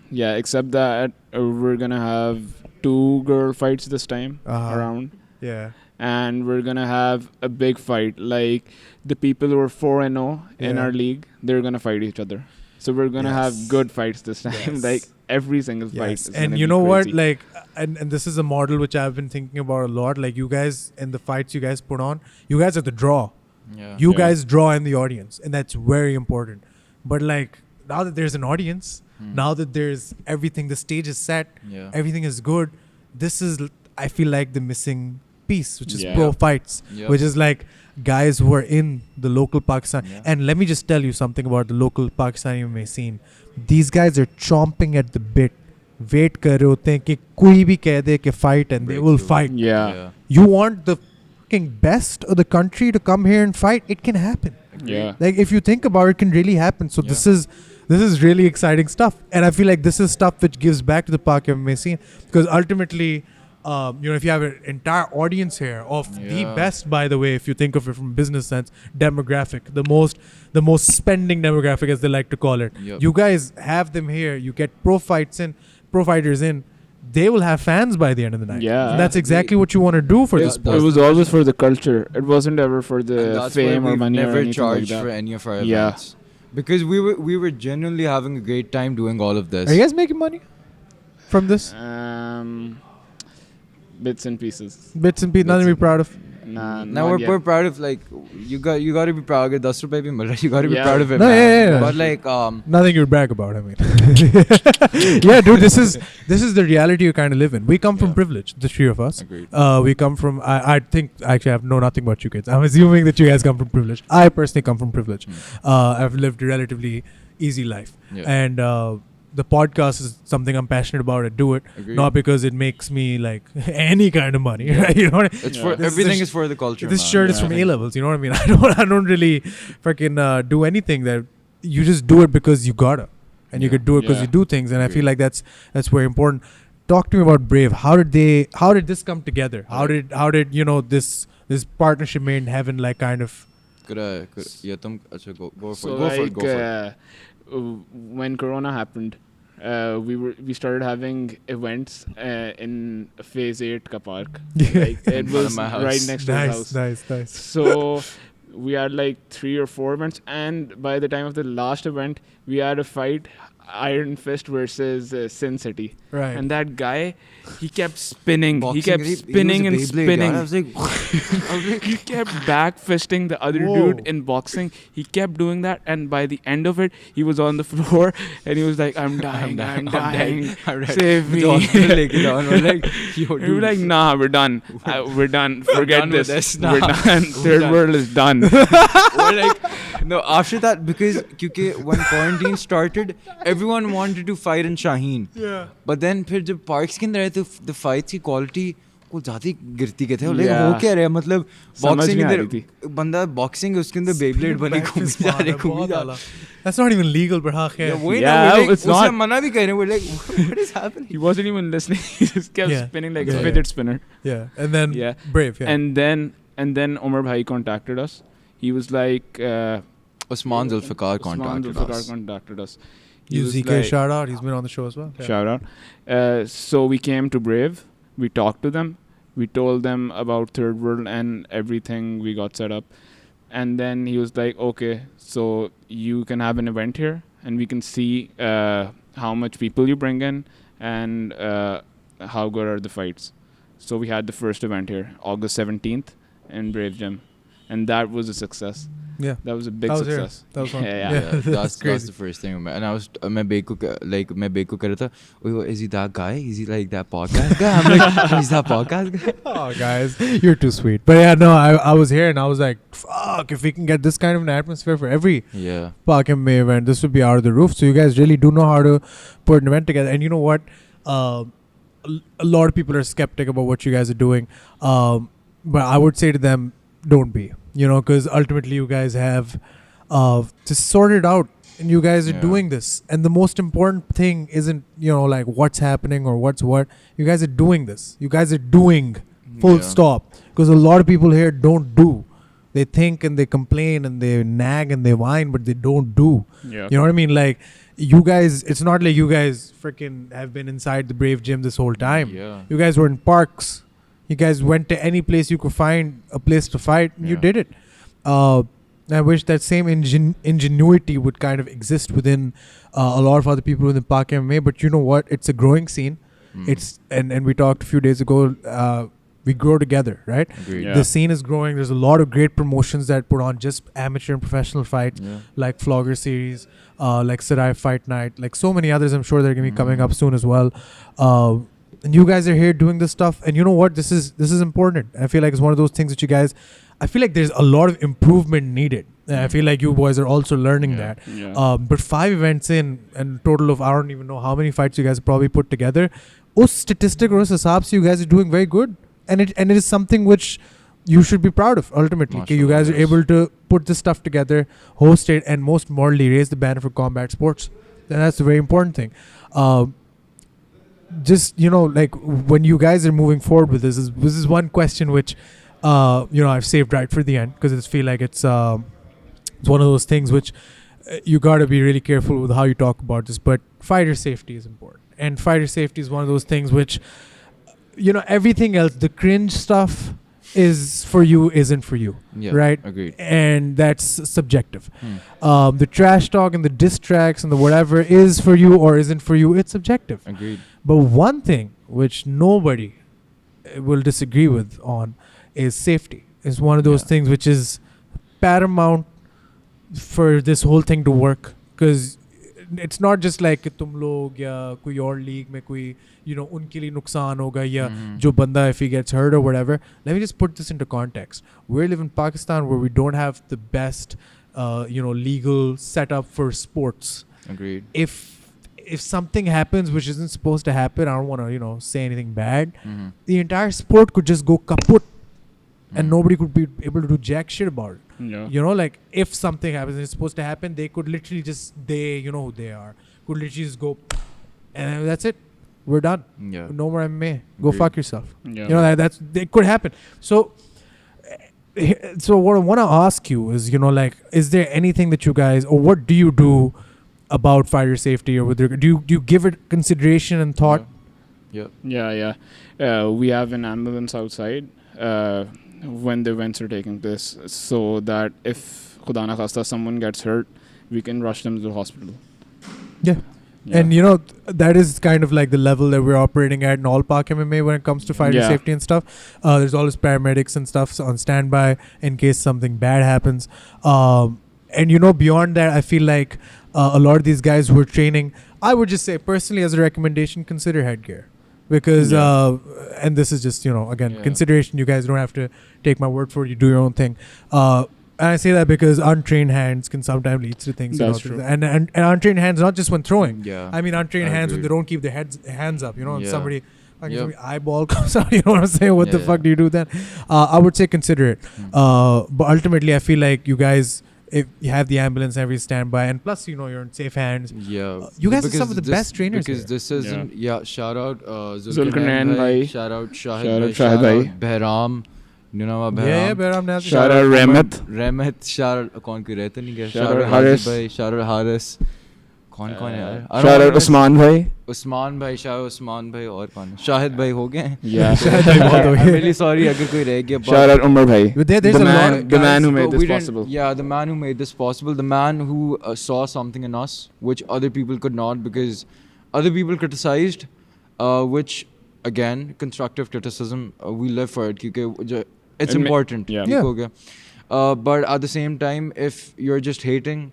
Yeah, except that we're going to have 2 girl fights this time around. Yeah. And we're going to have a big fight. Like the people who are 4-0 in Yeah. our league, they're going to fight each other. So we're going to have good fights this time. Yes. Like every single fight. Yes. Is And gonna you be know what? crazy. Like, and this is a model which I've been thinking about a lot. Like, you guys, in the fights you guys put on, you guys are the draw. Yeah. You Yeah. guys draw in the audience. And that's very important. But, like, now that there's an audience, now that there's everything, the stage is set, Yeah. everything is good, this is, I feel like, the missing piece, which is Yeah. pro fights, Yep. which is like guys who are in the local Pakistan. Yeah. And let me just tell you something about the local Pakistani MMA scene. These guys are chomping at the bit. Wait kar rahe hote hain ki koi bhi keh de ki fight, and they will Breakthrough. fight. Yeah. You want the fucking best of the country to come here and fight? It can happen. Yeah. Like, if you think about it, it can really happen. So Yeah. this is really exciting stuff, and I feel like this is stuff which gives back to the Pak MMA scene, because ultimately, if you have an entire audience here of the Yeah. best, by the way, if you think of it from a business sense, demographic, the most spending demographic, as they like to call it. Yep. You guys have them here. You get pro fighters in. They will have fans by the end of the night. Yeah. And that's exactly what you want to do for this It sport. was always for the culture. It wasn't ever for And the that's fame why or we've money or never anything like charged that. for any of our Yeah. events. Because we were genuinely having a great time doing all of this. Are you guys making money from this? Bits and pieces. Bits and pieces, nothing to be proud of. Nah, Now not we're yet. proud of, like, you got to be proud. Agar 10 rupees bhi mil raha hai, you got to be Yeah. proud of it. No, man. yeah. But like Nothing you would brag about, I mean. Yeah, dude, this is the reality you kind of live in. We come from Yeah. privilege, the three of us. Agreed. We come from, I think, actually, I know nothing about you kids. I'm assuming that you guys come from privilege. I personally come from privilege. I've lived a relatively easy life. Yeah. And the podcast is something I'm passionate about. I do it. Agreed. Not because it makes me, like, any kind of money, right? You know what I mean? It's Yeah. for This is everything the is for the culture. This man. shirt is Yeah. from A levels, you know what I mean? I don't really freaking do anything that you just do it because you gotta, and you Yeah. could do it because Yeah. you do things, and I Agreed. feel like that's very important. Talk to me about Brave. How did this come together? How did this partnership made in heaven, like, kind of? Could yeah, acha, go for So it. Go for it. like Go for it. when Corona happened, we started having events in Phase 8 ka park. Like, it In front of was my house. right next to his house. Nice. So we had like 3 or 4 events, and by the time of the last event, we had a fight, Iron Fist versus Sin City. Right. And that guy, he kept spinning. Boxing, he kept he spinning and was a Beyblade, spinning. yaar. I was like, He kept back fisting the other Whoa. dude in boxing. He kept doing that, and by the end of it, he was on the floor and he was like, "I'm dying, I'm dying, save me." We're like, yo, We were like, dude. "Nah, we're done. We're done. Forget done with this. this. We're Nah. done. Third done." world is done." We're like, no, after that, because when quarantine started, everyone wanted to fight in Shaheen. Yeah. But then फिर जब parks के अंदर आए तो the fights की quality कुछ ज़्यादा ही गिरती गई थी. Like, Yeah. हो क्या रहा है? मतलब समझ boxing नहीं के आ रही अंदर बंदा boxing है उसके अंदर Beyblade बनी घूमी जा रही. That's not even legal, but हाँ, Yeah, khair. वही Yeah, ना, we're like, it's उसे not. मना भी कर रहे हैं. We're like, what is happening? He wasn't even listening. He just kept Yeah. spinning like Yeah. a fidget spinner. Yeah. And then Yeah. Brave. Yeah. And then Omar bhai contacted us. He was like, Usman Zulfiqar contacted Zulfiqar us. contacted us. He was UZK like- shout out. He's been on the show as well. Yeah. Shout out. So we came to Brave. We talked to them. We told them about Third World and everything we got set up. And then he was like, okay, so you can have an event here and we can see how much people you bring in and how good are the fights. So we had the first event here, August 17th in Brave Gym. And that was a success. Yeah. That was a big success. That was fun. That's the first thing. And I was, my Baig ko kar raha tha, is he that guy? Is he like that podcast guy? I'm like, he's that podcast guy? Oh, guys, you're too sweet. But yeah, no, I was here and I was like, fuck, if we can get this kind of an atmosphere for every Qaim and Baig event, this would be out of the roof. So you guys really do know how to put an event together. And you know what? A lot of people are skeptic about what you guys are doing. But I would say to them, don't be. You know, because ultimately you guys have just sorted out and you guys are doing this. And the most important thing isn't, you know, like what's happening or what's what. You guys are doing this. You guys are doing, full stop. Because a lot of people here don't do. They think and they complain and they nag and they whine, but they don't do. Yeah. You know what I mean? Like, you guys, it's not like you guys freaking have been inside the Brave Gym this whole time. Yeah. You guys were in parks. You guys went to any place you could find a place to fight, and you did it. I wish that same ingenuity would kind of exist within a lot of other people within Pak MMA. But you know what? It's a growing scene. It's and we talked a few days ago. We grow together, right? Yeah. The scene is growing. There's a lot of great promotions that put on just amateur and professional fights, like Flogger Series, like Sarai Fight Night, like so many others. I'm sure they're gonna be coming up soon as well. And you guys are here doing this stuff, and you know what? This is important. I feel like it's one of those things that you guys. I feel like there's a lot of improvement needed. And I feel like you boys are also learning that. Yeah. But 5 events in, and total of I don't even know how many fights you guys probably put together. Us statistic or us hisab se you guys are doing very good, and it is something which you should be proud of ultimately. You guys are able to put this stuff together, host it, and most importantly raise the banner for combat sports. And that's a very important thing. Just, you know, like when you guys are moving forward with this is one question which you know, I've saved right for the end, because I feel like it's one of those things which you got to be really careful with how you talk about this. But fighter safety is important, and fighter safety is one of those things which, you know, everything else, the cringe stuff is for you, isn't for you, right? Agreed. And that's subjective. The trash talk and the diss tracks and the whatever is for you or isn't for you, it's subjective. Agreed. But one thing which nobody will disagree with on is safety. It's one of those things which is paramount for this whole thing to work, because it's not just like tum log ya koi aur league mein koi, you know, unke liye nuksan hoga ya jo banda if he gets hurt or whatever. Let me just put this into context. We live in Pakistan where we don't have the best you know, legal setup for sports. Agreed. If something happens which isn't supposed to happen, I don't want to, you know, say anything bad, the entire sport could just go kaput and nobody could be able to do jack shit about it. Yeah. You know, like if something happens and it's supposed to happen, they could literally just, you know who they are, could literally just go and that's it. We're done. Yeah. No more MMA. Go fuck yourself. Yeah. You know, that's it could happen. So what I want to ask you is, you know, like, is there anything that you guys, or what do you do about fighter safety, or do you give it consideration and thought? Yeah. We have an ambulance outside when the events are taking place, so that if Khuda na khasta someone gets hurt, we can rush them to the hospital. Yeah. And you know, that is kind of like the level that we're operating at in all Pak MMA when it comes to fighter safety and stuff. There's always paramedics and stuff on standby in case something bad happens. And you know, beyond that, I feel like a lot of these guys who are training, I would just say personally as a recommendation, consider headgear. Because, and this is just, you know, again, consideration. You guys don't have to take my word for it. You do your own thing. And I say that because untrained hands can sometimes lead to things. That's true. And untrained hands, not just when throwing. Yeah. I mean, untrained hands when they don't keep their hands up, you know, and somebody, like somebody eyeball comes out, you know what I'm saying? What the fuck do you do then? I would say consider it. But ultimately, I feel like you guys, if you have the ambulance every standby, and plus, you know, you're in safe hands. Yeah. You guys are some of the best trainers. Because this isn't, shout out Zulqarnain bhai. Shout out Shahid, shout out Behram. You know Behram? Yeah, Behram. Shout out Rahmat. Shout out, kaun ki rehte nahi gaya. Shout out Haris. Shout out Haris. कौन कौन है यार? Shout out Usman bhai. Usman भाई, शायद उस्मान भाई और कौन है? शाहिद भाई हो गए? Yeah. I'm really sorry अगर कोई रह गया. Shout out Umar bhai. There's The a lot man, of the guys, man who made But this we didn't- possible. Yeah, the man who made this possible, the man who saw something in us which other people could not, because other people criticized, which again, constructive criticism, we live for it because it's important. Yeah. ठीक हो गया. But at the same time, if you're just hating,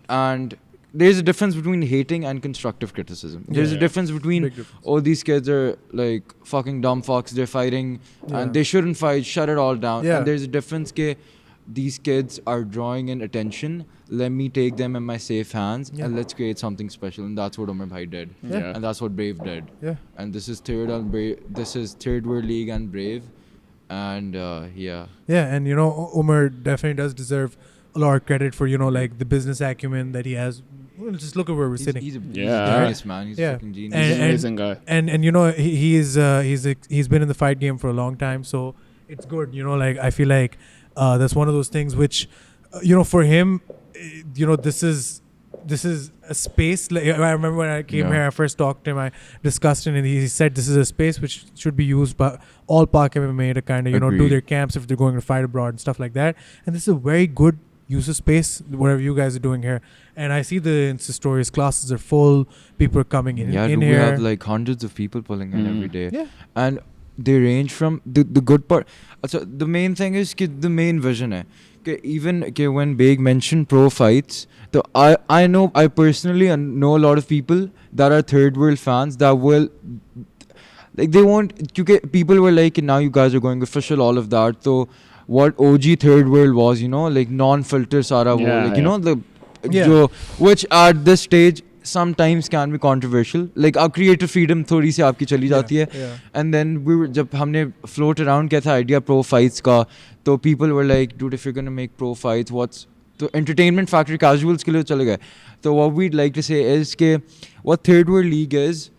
and there's a difference between hating and constructive criticism. There's a difference between, oh, these kids are like fucking dumb fucks, they're fighting and they shouldn't fight, shut it all down. And there's a difference ke these kids are drawing in attention, let me take them in my safe hands and let's create something special. And that's what Umar bhai did. And that's what Brave did. And this is third world league and Brave. And and you know, Umar definitely does deserve a lot of credit for, you know, like the business acumen that he has. Well, just look at where we're sitting. He's a genius, man. He's a fucking genius. He's an amazing guy. And you know, he's been in the fight game for a long time, so it's good. You know, like I feel like that's one of those things which, you know, for him, you know, this is a space. Like, I remember when I came here, I first talked to him, I discussed it, and he said this is a space which should be used by all Pak MMA to kind of, you know, do their camps if they're going to fight abroad and stuff like that. And this is a very good use of space, whatever you guys are doing here. And I see the Insta stories, classes are full, people are coming in here. We have like hundreds of people pulling in every day. And they range from the good part. So the main thing is the main vision hai. Even when Baig mentioned pro fights, I personally know a lot of people that are third world fans that will, like, they won't, because people were like, now you guys are going official, all of that. So what OG third world was, you know, like non-filter sara wo, like, you know, which at this stage sometimes can be controversial. Like our creative freedom थोड़ी सी आपकी चली जाती है. And then जब हमने float around किया था idea pro fights का, तो people were like, dude, if you're gonna make pro fights, what's the entertainment factor casuals के लिए चले गए. So what we'd like to say is कि what third world league is,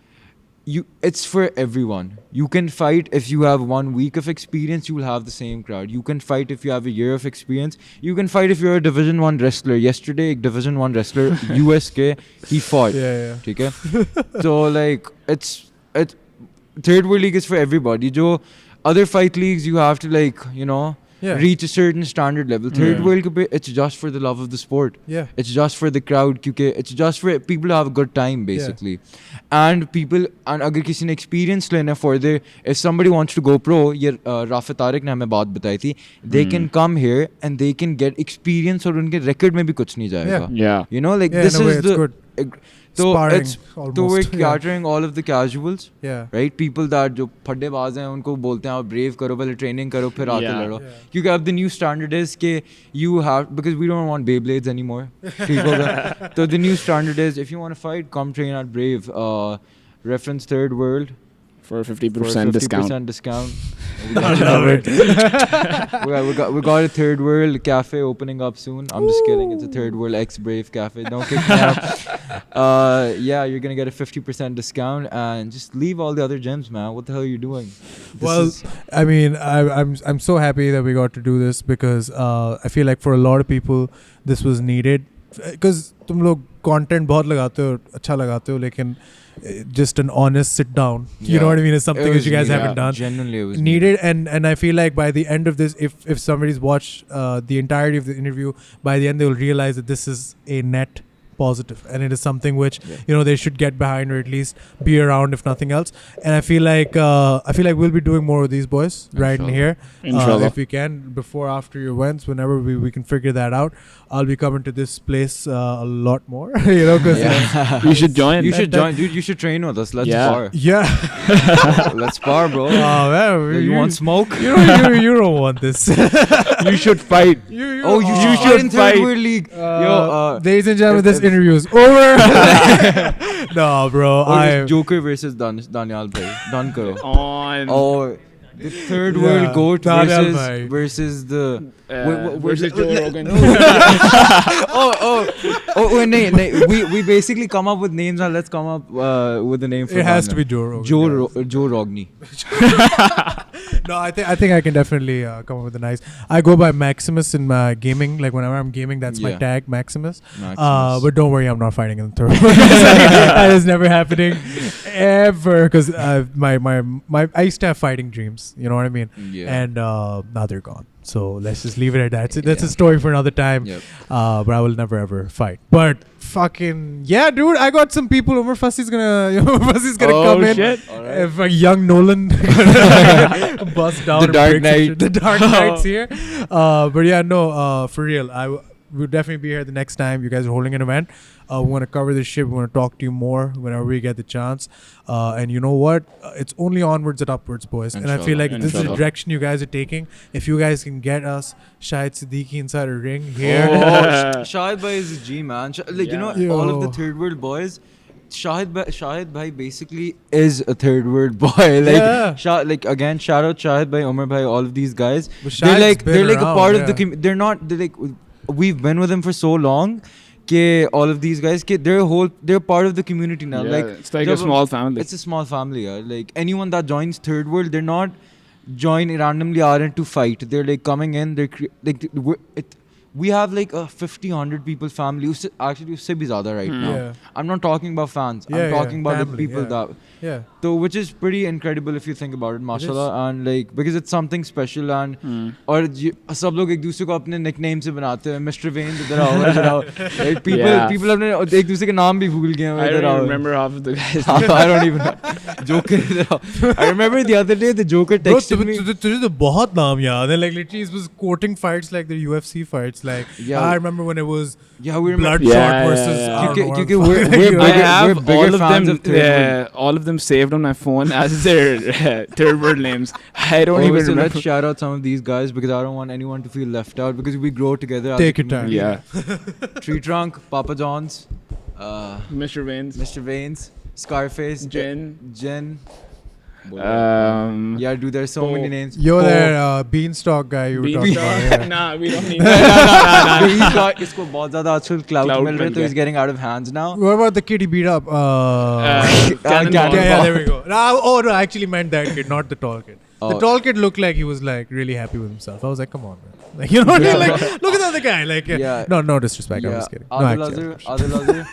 it's for everyone. You can fight if you have 1 week of experience, you will have the same crowd. You can fight if you have a year of experience. You can fight if you're a Division 1 wrestler. Yesterday, a Division 1 wrestler, US ke, he fought. Okay? So like, it's third world league is for everybody. Jo other fight leagues, you have to, like, you know, reach a certain standard level. Third world, it's just for the love of the sport. It's just for the crowd. It's just for people to have a good time, basically. And agar kisi ne experience lena further, if somebody wants to go pro, Rafa Tariq ne hame baat batayi thi, they can come here and they can get experience aur unke record mein bhi kuch nahi jayega. You know, like, this is the good. So we're catering all of the casuals, right? People that जो फड्डे बाज हैं उनको बोलते हैं आप brave करो, पहले training करो, फिर आके लड़ो. क्योंकि अब the new standard is कि you have, because we don't want Beyblades anymore. ठीक होगा. So the new standard is, if you want to fight, come train at Brave. Reference third world. For 50% discount. We got a third world cafe opening up soon. I'm just kidding. It's a third world ex-Brave cafe. Don't kick me out. You're gonna get a 50% discount and just leave all the other gyms, man. What the hell are you doing? I mean, I'm so happy that we got to do this because I feel like for a lot of people this was needed. Because तुम लोग content बहुत लगाते हो, अच्छा लगाते हो, लेकिन just an honest sit down, you know what I mean, is something that you guys haven't done. Genuinely it was needed. And I feel like by the end of this, if somebody's watched the entirety of the interview, by the end they will realize that this is a net positive and it is something which you know they should get behind or at least be around if nothing else. And I feel like we'll be doing more of these boys right in here if we can, before after your events, whenever we can figure that out. I'll be coming to this place a lot more, you know, because you should join. Dude. You should train with us. Let's spar. Let's spar, bro. Oh man, you want smoke? You don't want this. You should fight. You should in third world league. Ladies and gentlemen, this interview is over. No, bro. Joker versus Daniyal bhai. Done karo. On. The third world goat versus the versus Joe Rogan. No. We basically come up with names and let's come up with a name for it. Has to be Joe Rogan. Joe Rogney. No, I think I can definitely come up with a nice. I go by Maximus in my gaming. Like whenever I'm gaming, that's my tag, Maximus. But don't worry, I'm not fighting in the third. That is never happening, ever. Because my I used to have fighting dreams. You know what I mean? Yeah. And now they're gone. So let's just leave it at that. That's a story for another time. Yep. But I will never ever fight. But fucking yeah, dude, I got some people. Umer Fasie's gonna come in. Shit. Alright. If a young Nolan bust down The and Dark breaks Knight. shit. The Dark Knight's here. But yeah, no, for real, we'll definitely be here the next time you guys are holding an event. We want to cover this shit. We want to talk to you more whenever we get the chance. And you know what? It's only onwards and upwards, boys. And I feel like this is the direction you guys are taking. If you guys can get us Shahid Siddiqui inside a ring here. Shahid Bhai is a G, man. You know, all of the third world boys, Shahid Bhai basically is a third world boy. Again, shout out Shahid Bhai, Omar Bhai, all of these guys. They're like a part of the they're like, we've been with them for so long. All of these guys, they're part of the community now. Yeah, it's like a small family. It's a small family. Yeah. Like anyone that joins third world, they're not randomly to fight. They're like coming in. We have like a 50-100 people family. Actually, usse bhi zyada right now. Yeah. I'm not talking about fans. I'm talking about family, the people that. Yeah. So which is pretty incredible if you think about it, mashallah, and like because it's something special and और सब लोग एक दूसरे को अपने nickname से बनाते हैं. Mr. Wayne इधर आओ. Like people अपने एक दूसरे के नाम भी भूल गए हैं. I don't remember half of the guys. I don't even know. Joker इधर आओ. I remember the other day the Joker texted me. तुझे तो बहुत नाम याद है. Like literally, it was quoting fights like the UFC fights. Like I remember when it was Bloodshot versus. We're bigger fans of third world. All of them saved on my phone as their third word names. I don't even remember. Let's shout out some of these guys because I don't want anyone to feel left out because we grow together. Take your time. Yeah. Tree Trunk, Papa John's, Mr. Vaynes, Scarface, Jen. Yeah, dude, there's so many names. You're there, Beanstalk guy you were talking about. Nah, we don't need that. इसको बहुत ज़्यादा आजकल clout मिल रहा है, so he's getting out of hands now. What about the kid he beat up? Cannonball. Yeah, there we go. No, I actually meant that kid, not the tall kid. The tall kid looked like he was like really happy with himself. I was like, come on, man. Like, you know what I mean? Like, look at the other guy. Like, no disrespect. I'm just kidding. Adil Azhar,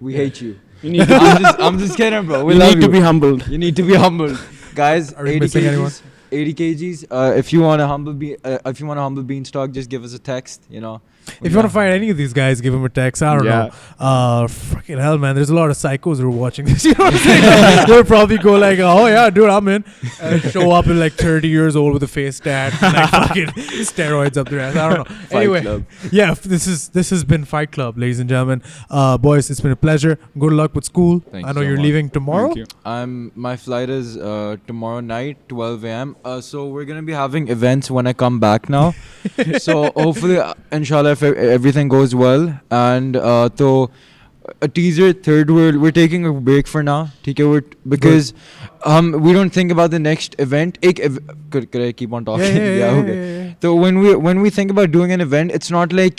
we hate you. You need to I'm just kidding, bro. We you love need to be humbled. You need to be humbled, guys. Are we missing anyone? 80 kgs. If you want a humble beanstalk, just give us a text. You know. If you want to find any of these guys, give them a text. I don't know. Fucking hell, man. There's a lot of psychos who are watching this. You know what I'm saying? They'll probably go like, oh yeah, dude, I'm in. Show up in like 30 years old with a face tat, like fucking steroids up their ass. I don't know. Anyway, yeah, this has been Fight Club, ladies and gentlemen. Boys, it's been a pleasure. Good luck with school. I know you're leaving tomorrow. Thank you. My flight is tomorrow night, 12 a.m. So we're gonna be having events when I come back now. So hopefully, inshallah, if everything goes well, and so a teaser, third world, we're taking a break for now, because we don't think about the next event. Could I keep on talking? Okay. So when we think about doing an event, it's not like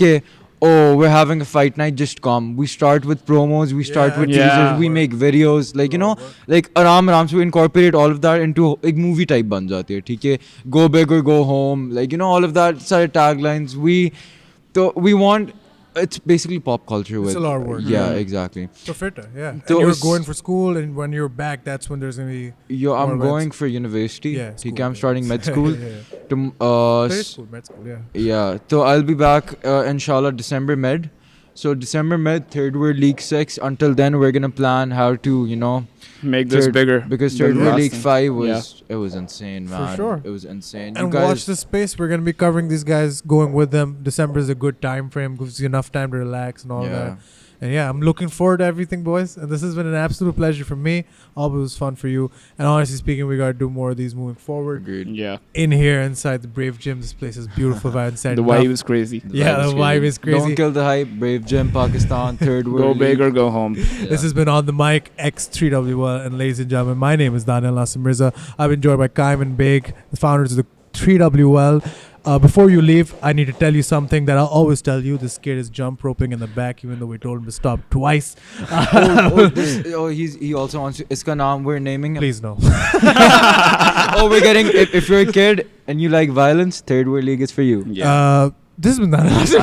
we're having a fight night, just come. We start with promos, we start with teasers, we make videos, like, you know, like aram se we incorporate all of that into a movie type ban jati hai, theek hai? Go big or go home, like, you know, all of that sort of taglines. We want, it's basically pop culture. It's a lot of work. Yeah, exactly. So fit, yeah. So and you're going for school, and when you're back, that's when there's gonna be. I'm going for university. Yeah, I'm starting med school. Med school, yeah. Yeah, so I'll be back, inshallah, December med. So December med, third world league 6. Until then, we're gonna plan how to, you know, make this bigger, because third world league 5 was it was insane, man. For sure, it was insane. And watch this space. We're gonna be covering these guys, going with them. December is a good time frame, gives you enough time to relax and all that. And yeah, I'm looking forward to everything, boys. And this has been an absolute pleasure for me. All of it was fun for you. And honestly speaking, we gotta do more of these moving forward. Agreed. Yeah. In here, inside the Brave Gym, this place is beautiful. If I hadn't said the vibe is crazy. The vibe is crazy. Don't kill the hype. Brave Gym, Pakistan, third world. Go big or go home. This has been On The Mic, X3WL. And ladies and gentlemen, my name is Daniyal Mirza. I've been joined by Qaim and Baig, the founders of the 3WL. Before you leave, I need to tell you something that I'll always tell you. This kid is jump roping in the back, even though we told him to stop twice. He also wants to. Iska naam we're naming him. Please no. We're getting. If you're a kid and you like violence, Third World League is for you. Yeah. This is not. I'm just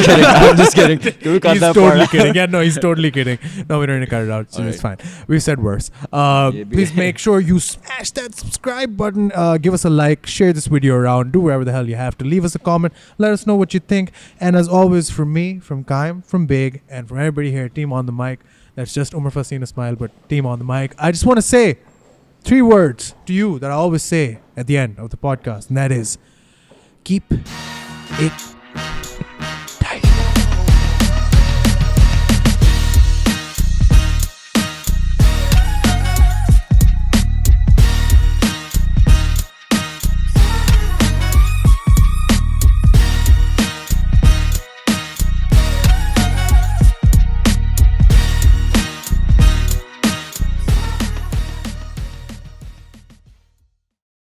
kidding. I'm just kidding. Can we cut He's that totally part? kidding. Yeah, no, he's totally kidding. No, we don't need to cut it out. So it's fine. We said worse. Please make sure you smash that subscribe button. Give us a like. Share this video around. Do wherever the hell you have to. Leave us a comment. Let us know what you think. And as always, from me, from Qaim, from Baig, and from everybody here, team on the mic. That's just Umar, Fasie, and Ismail, but team on the mic. I just want to say 3 words to you that I always say at the end of the podcast, and that is, keep it